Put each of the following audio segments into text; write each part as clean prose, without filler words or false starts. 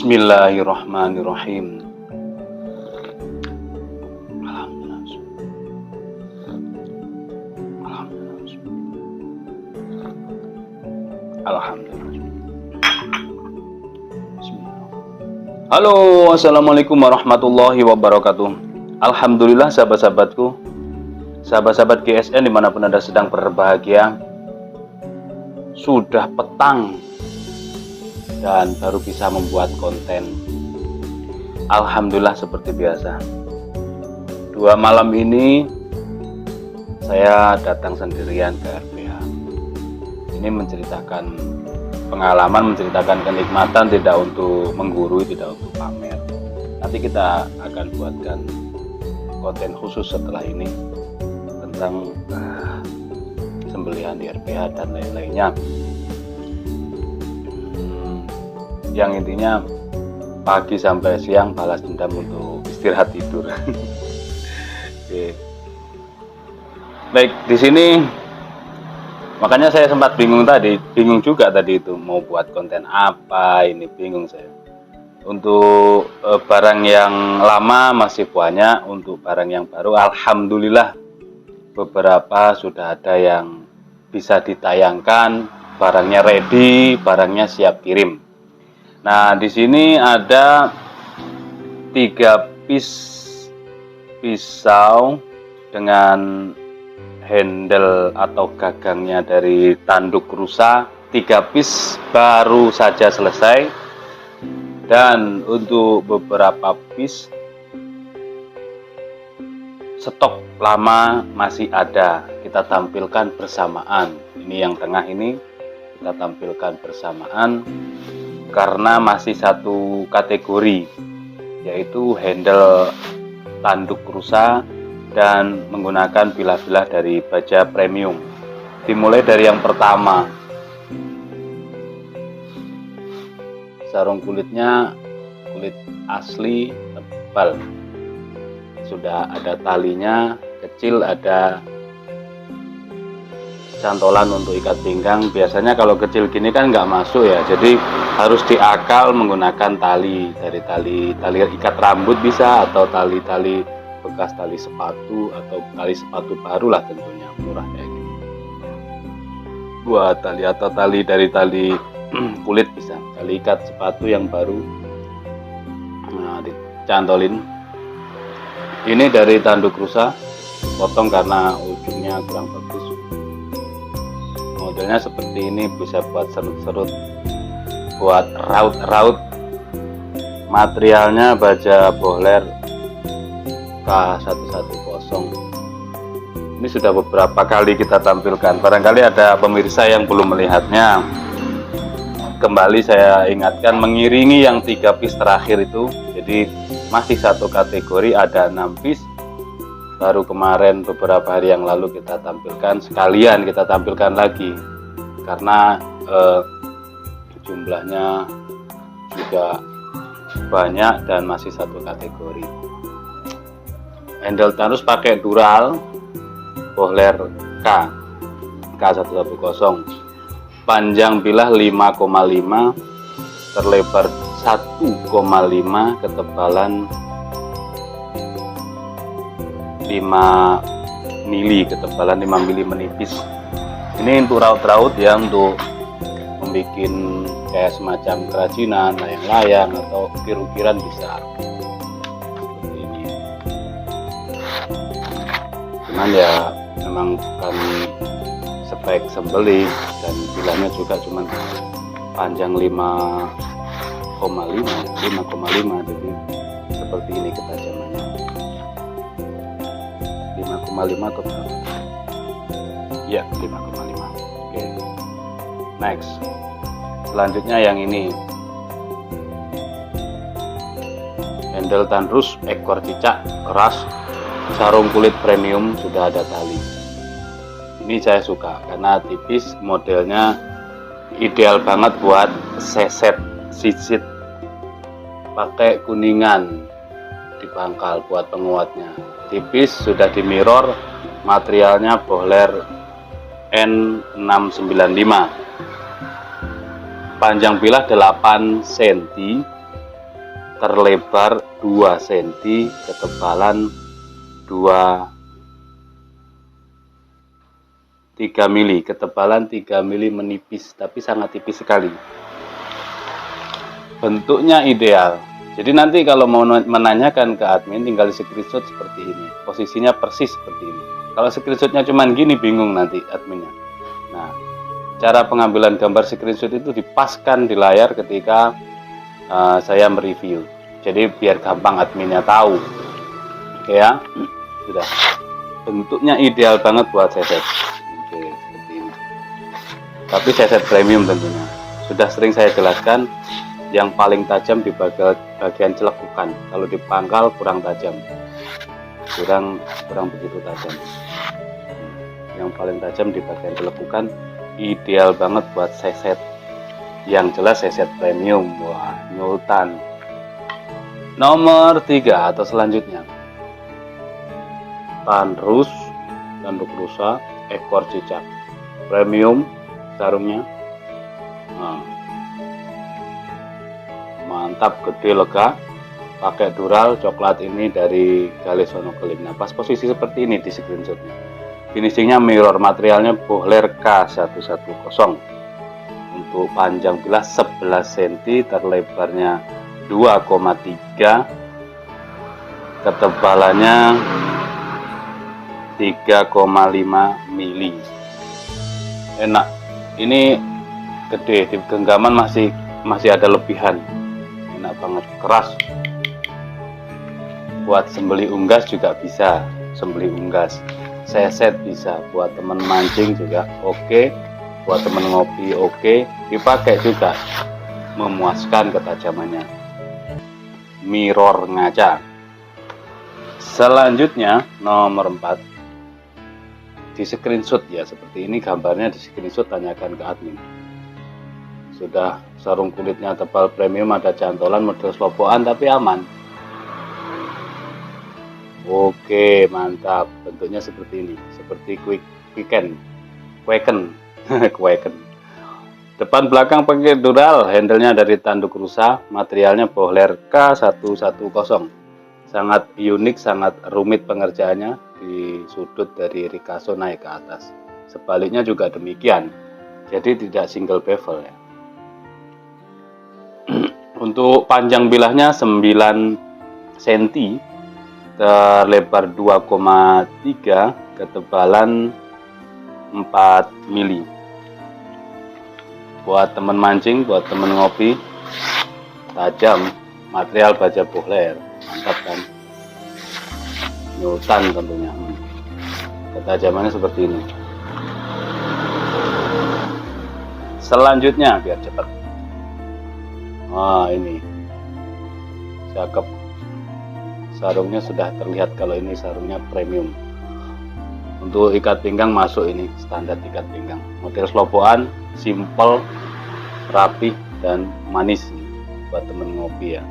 Bismillahirrahmanirrahim. Alhamdulillah. Halo, assalamualaikum warahmatullahi wabarakatuh. Alhamdulillah sahabat-sahabatku, sahabat-sahabat GSN dimanapun Anda sedang berbahagia. Sudah petang dan baru bisa membuat konten. Alhamdulillah seperti biasa. 2 malam ini saya datang sendirian ke RPH. Ini menceritakan pengalaman, menceritakan kenikmatan, tidak untuk menggurui, tidak untuk pamer. Nanti kita akan buatkan konten khusus setelah ini tentang sembelihan di RPH dan lain-lainnya. Yang intinya pagi sampai siang balas dendam untuk istirahat tidur. Oke. Baik, di sini makanya saya sempat bingung juga tadi itu mau buat konten apa, ini bingung saya. Untuk barang yang lama masih banyak, untuk barang yang baru alhamdulillah beberapa sudah ada yang bisa ditayangkan, barangnya ready, barangnya siap kirim. Nah, di sini ada 3 piece pisau dengan handle atau gagangnya dari tanduk rusa. 3 piece baru saja selesai, dan untuk beberapa piece stok lama masih ada, kita tampilkan bersamaan. Ini yang tengah ini kita tampilkan bersamaan karena masih satu kategori, yaitu handle tanduk rusa dan menggunakan bilah-bilah dari baja premium. Dimulai dari yang pertama, sarung kulitnya kulit asli tebal, sudah ada talinya, kecil ada cantolan untuk ikat pinggang. Biasanya kalau kecil gini kan nggak masuk ya, jadi harus diakal menggunakan tali, dari tali ikat rambut bisa, atau tali bekas tali sepatu, atau tali sepatu baru lah, tentunya murah kayak gitu. Buat tali atau tali dari tali kulit bisa, tali ikat sepatu yang baru. Nah, dicantolin. Ini dari tanduk rusa, potong karena ujungnya kurang bagus. Modelnya seperti ini, bisa buat serut-serut, buat raut-raut. Materialnya baja bohler K110. Ini sudah beberapa kali kita tampilkan, barangkali ada pemirsa yang belum melihatnya. Kembali saya ingatkan, mengiringi yang 3 piece terakhir itu, jadi masih satu kategori, ada 6 piece. Baru kemarin beberapa hari yang lalu kita tampilkan, sekalian kita tampilkan lagi karena jumlahnya juga banyak dan masih satu kategori. Handle tandus pakai dural Bohler K110. Panjang bilah 5,5, terlebar 1,5, ketebalan 5 mili, ketebalan 5 mili menipis. Ini untuk raut-raut ya, untuk membuat kayak semacam kerajinan, layang-layang atau ukir-ukiran bisa seperti ini. Cuman ya memang bukan spek sembeli, dan bilahnya juga cuman panjang 5,5, jadi seperti ini ketajamannya. 5,5 atau berapa? Ya, 5,5. Oke. Next. Selanjutnya yang ini. Handle tandus ekor cicak keras, sarung kulit premium, sudah ada tali. Ini saya suka karena tipis, modelnya ideal banget buat seset sisit, pakai kuningan di pangkal buat penguatnya. Tipis, sudah di mirror, materialnya Bohler N695. Panjang bilah 8 cm, terlebar 2 cm, ketebalan 3 mili, ketebalan 3 mili menipis, tapi sangat tipis sekali. Bentuknya ideal. Jadi nanti kalau mau menanyakan ke admin, tinggal di screenshot seperti ini. Posisinya persis seperti ini. Kalau screenshotnya cuman gini, bingung nanti adminnya. Nah, cara pengambilan gambar screenshot itu dipaskan di layar ketika saya mereview. Jadi biar gampang adminnya tahu. Oke ya, sudah. Bentuknya ideal banget buat seset. Oke, seperti ini. Tapi seset premium tentunya. Sudah sering saya jelaskan, yang paling tajam di bagian celekukan. Kalau di pangkal kurang tajam, kurang begitu tajam. Yang paling tajam di bagian celekukan, ideal banget buat seset. Yang jelas seset premium. Wah, nyultan. Nomor 3 atau selanjutnya, tandus tanduk rusa ekor cicak premium, sarungnya mantap, gede, lega, pakai dural coklat ini dari Galesono Keling. Nah, pas posisi seperti ini di screenshotnya. Finishingnya mirror, materialnya Bohler K110. Untuk panjang bilah 11 cm, terlebarnya 2,3, ketebalannya 3,5 mili. Enak, ini gede, di genggaman masih ada lebihan. Enak banget, keras. Buat sembeli unggas juga bisa, sembeli unggas. Seset bisa, buat temen mancing juga oke, buat temen ngopi oke, dipakai juga, memuaskan ketajamannya. Mirror ngaca. Selanjutnya nomor 4, di screenshot ya, seperti ini gambarnya, di screenshot, tanyakan ke admin. Sudah sarung kulitnya tebal premium, ada cantolan, model slopoan tapi aman. Oke, mantap. Bentuknya seperti ini, seperti Quaken. Depan belakang pakai dural, handlenya dari tanduk rusa, materialnya Bohler K110. Sangat unik, sangat rumit pengerjaannya, di sudut dari Ricasso naik ke atas. Sebaliknya juga demikian. Jadi tidak single bevel ya. Untuk panjang bilahnya 9 cm, terlebar 2,3, ketebalan 4 mili. Buat temen mancing, buat temen ngopi, tajam. Material baja Bohler, mantap kan? Nyultan tentunya. Ketajamannya seperti ini. Selanjutnya biar cepat. Wah, ini cakep. Sarungnya sudah terlihat kalau ini sarungnya premium. Untuk ikat pinggang masuk, ini standar ikat pinggang. Model slopoan, simple, rapi, dan manis buat temen ngopi ya.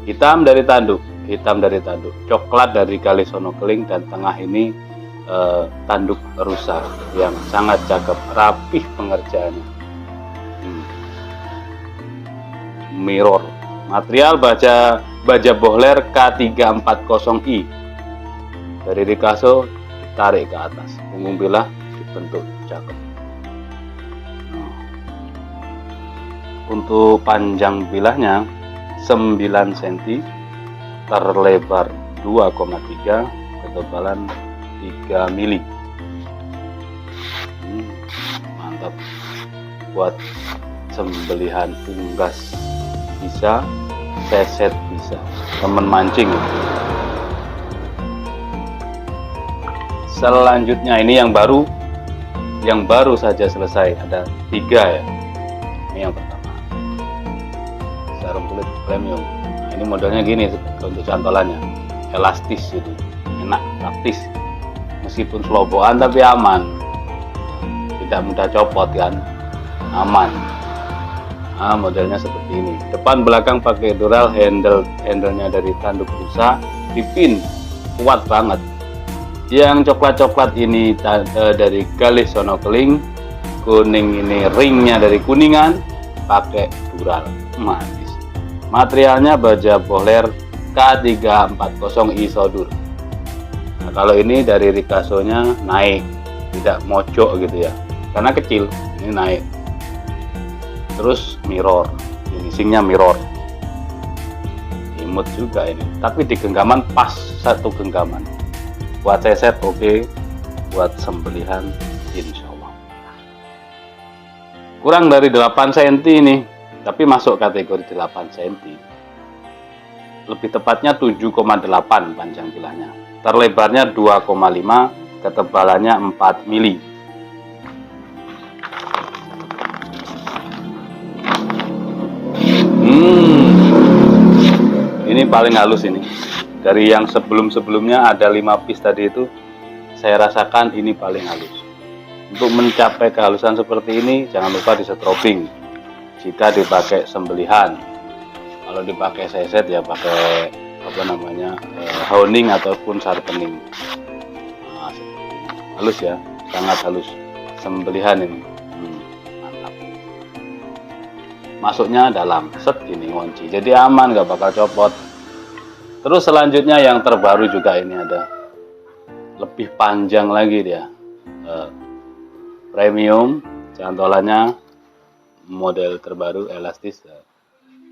Hitam dari tanduk, hitam dari tanduk, coklat dari Kalisono Keling, dan tengah ini tanduk rusa yang sangat cakep, rapih pengerjaannya. Mirror, material baja bohler K340i dari Ricasso, ditarik ke atas, punggung bilah dibentuk cakep. Untuk panjang bilahnya 9 cm, terlebar 2,3, ketebalan 3 mili. Mantap, buat sembelihan unggas bisa, seset bisa, temen mancing. Selanjutnya ini yang baru saja selesai, ada 3 ya. Ini yang pertama, sarung kulit premium. Nah, ini modelnya gini untuk cantolannya, elastis itu, enak, praktis. Meskipun selobokan tapi aman, tidak mudah copot kan, aman. Nah, modelnya seperti ini, depan belakang pakai dural, handle-nya dari tanduk rusa, dipin kuat banget. Yang coklat-coklat ini dari Kalisono Keling, kuning ini ringnya dari Kuningan, pakai dural, manis. Materialnya baja bohler K340i Sodur. Nah, kalau ini dari Ricasso-nya naik, tidak mojok gitu ya, karena kecil, ini naik. Terus mirror, finishingnya mirror, imut juga ini, tapi di genggaman pas, satu genggaman. Buat seset oke, buat sembelihan insya Allah. Kurang dari 8 cm ini, tapi masuk kategori 8 cm. Lebih tepatnya 7,8 panjang bilahnya. Terlebarnya 2,5, ketebalannya 4 mili. Ini paling halus ini. Dari yang sebelum-sebelumnya ada 5 piece tadi itu, saya rasakan ini paling halus. Untuk mencapai kehalusan seperti ini, jangan lupa disetrobing jika dipakai sembelihan. Kalau dipakai seset ya pakai honing ataupun sharpening. Nah, halus ya, sangat halus sembelihan ini. Mantap. Masuknya dalam set ini ngunci, jadi aman, nggak bakal copot. Terus selanjutnya yang terbaru juga ini ada lebih panjang lagi dia, premium, cantolannya model terbaru, elastis,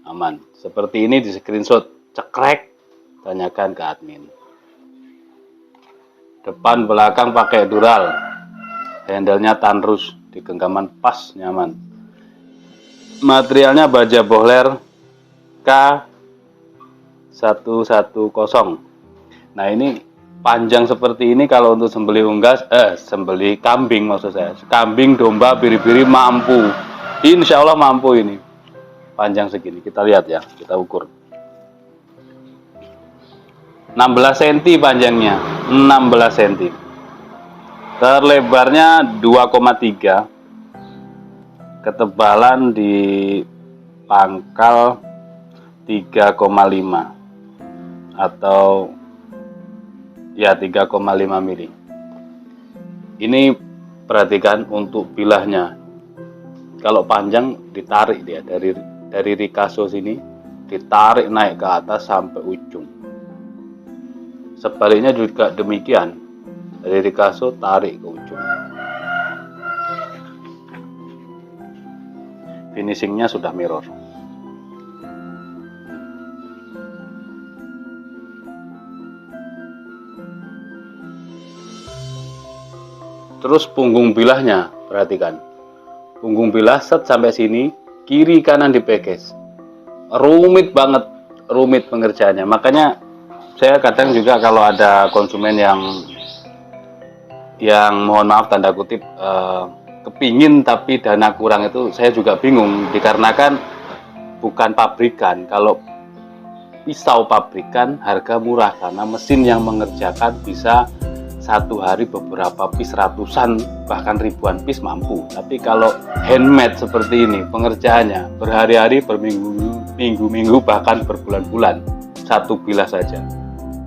aman. Seperti ini di screenshot, cekrek, tanyakan ke admin. Depan belakang pakai dural, handle-nya tanrus, di genggaman pas, nyaman. Materialnya baja bohler K110. Nah, ini panjang seperti ini kalau untuk sembelih unggas, sembelih kambing maksud saya, kambing, domba, biri-biri mampu, insya Allah mampu ini. Panjang segini, kita lihat ya, kita ukur. 16 cm panjangnya, 16 cm. Terlebarnya 2,3, ketebalan di pangkal 3,5 atau ya 3,5 mili. Ini perhatikan untuk bilahnya. Kalau panjang ditarik dia dari Ricasso sini, ditarik naik ke atas sampai ujung. Sebaliknya juga demikian, dari Ricasso tarik ke ujung. Finishingnya sudah mirror. Terus punggung bilahnya, perhatikan. Punggung bilah set sampai sini, kiri kanan dipekes. Rumit banget, rumit pengerjaannya. Makanya saya kadang juga kalau ada konsumen yang mohon maaf tanda kutip kepingin tapi dana kurang, itu saya juga bingung, dikarenakan bukan pabrikan. Kalau pisau pabrikan harga murah karena mesin yang mengerjakan bisa satu hari beberapa piece, ratusan bahkan ribuan piece mampu. Tapi kalau handmade seperti ini pengerjaannya berhari-hari, berminggu-minggu, bahkan berbulan-bulan, satu bilah saja.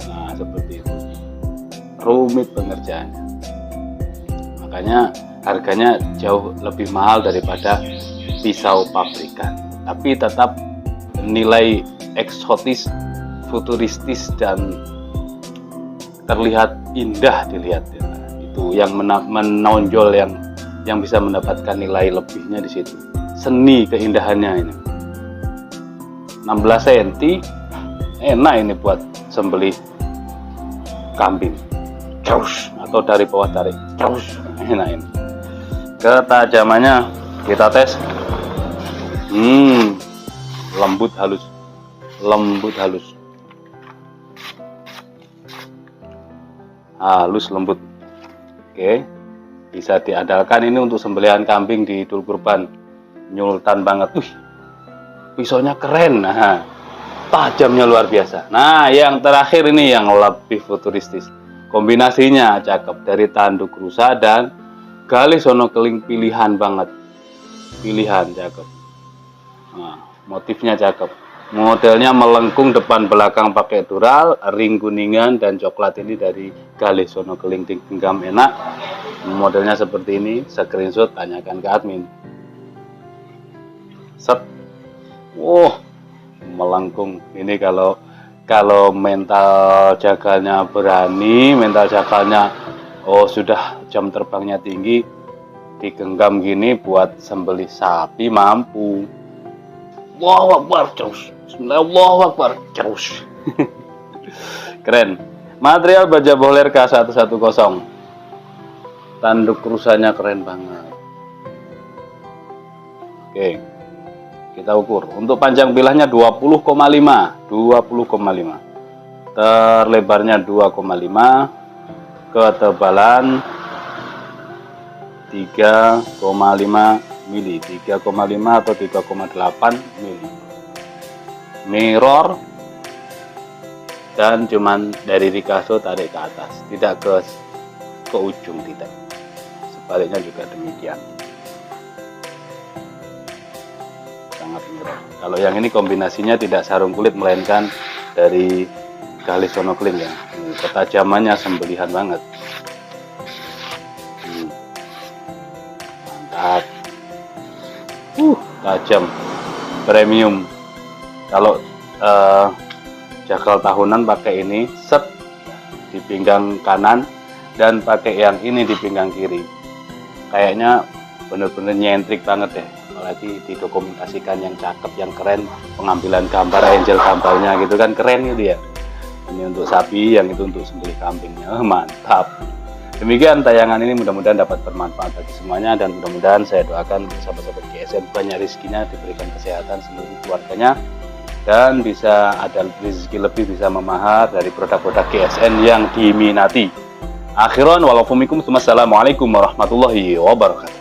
Nah, seperti itu. Rumit pengerjaannya. Makanya harganya jauh lebih mahal daripada pisau pabrikan. Tapi tetap nilai eksotis, futuristis, dan terlihat indah dilihat. Itu yang menonjol, yang bisa mendapatkan nilai lebihnya di situ. Seni keindahannya ini. 16 cm enak ini buat sembelih kambing. Terus atau dari bawah tarik. Terus enak ini. Ketajamannya kita tes. Lembut halus. Lembut halus. Halus lembut. Oke. Bisa diandalkan ini untuk sembelihan kambing di Idul Kurban. Nyultan banget. Pisaunya keren. Nah, tajamnya luar biasa. Nah, yang terakhir ini yang lebih futuristis. Kombinasinya cakep, dari tanduk rusa dan gali sonokeling pilihan banget. Pilihan cakep. Nah, motifnya cakep. Modelnya melengkung depan belakang pakai dural, ring kuningan dan coklat ini dari gali sonokeling genggam enak. Modelnya seperti ini. Screenshot, tanyakan ke admin. Set. Melengkung. Ini kalau mental jaganya berani, mental jaganya sudah jam terbangnya tinggi, digenggam gini buat sembelih sapi mampu. Allahu Akbar, terus. Bismillah, Allahu Akbar, terus. Keren. Material baja bohler K110. Tanduk rusanya keren banget. Oke. Kita ukur. Untuk panjang bilahnya 20,5. Terlebarnya 2,5. Ketebalan 3,5 mili. 3,5 atau 3,8 mili. Mirror. Dan cuman dari Ricasso tarik ke atas. Tidak ke ujung, tidak. Sebaliknya juga demikian. Sangat mirror. Kalau yang ini kombinasinya tidak sarung kulit melainkan dari gali sonokeling ya. Ketajamannya sembelihan banget. Mantap. Tajam, premium. Kalau jagal tahunan pakai ini, set di pinggang kanan dan pakai yang ini di pinggang kiri. Kayaknya bener-bener nyentrik banget deh. Apalagi didokumentasikan yang cakep, yang keren, pengambilan gambar angel gambarnya gitu kan keren gitu ya. Ini untuk sapi, yang itu untuk sembelih kambingnya. Mantap. Demikian tayangan ini, mudah-mudahan dapat bermanfaat bagi semuanya, dan mudah-mudahan saya doakan sahabat-sahabat GSM banyak rezekinya, diberikan kesehatan seluruh keluarganya, dan bisa ada rezeki lebih, bisa memahar dari produk-produk GSN yang diminati. Akhiran walafumikum, assalamualaikum warahmatullahi wabarakatuh.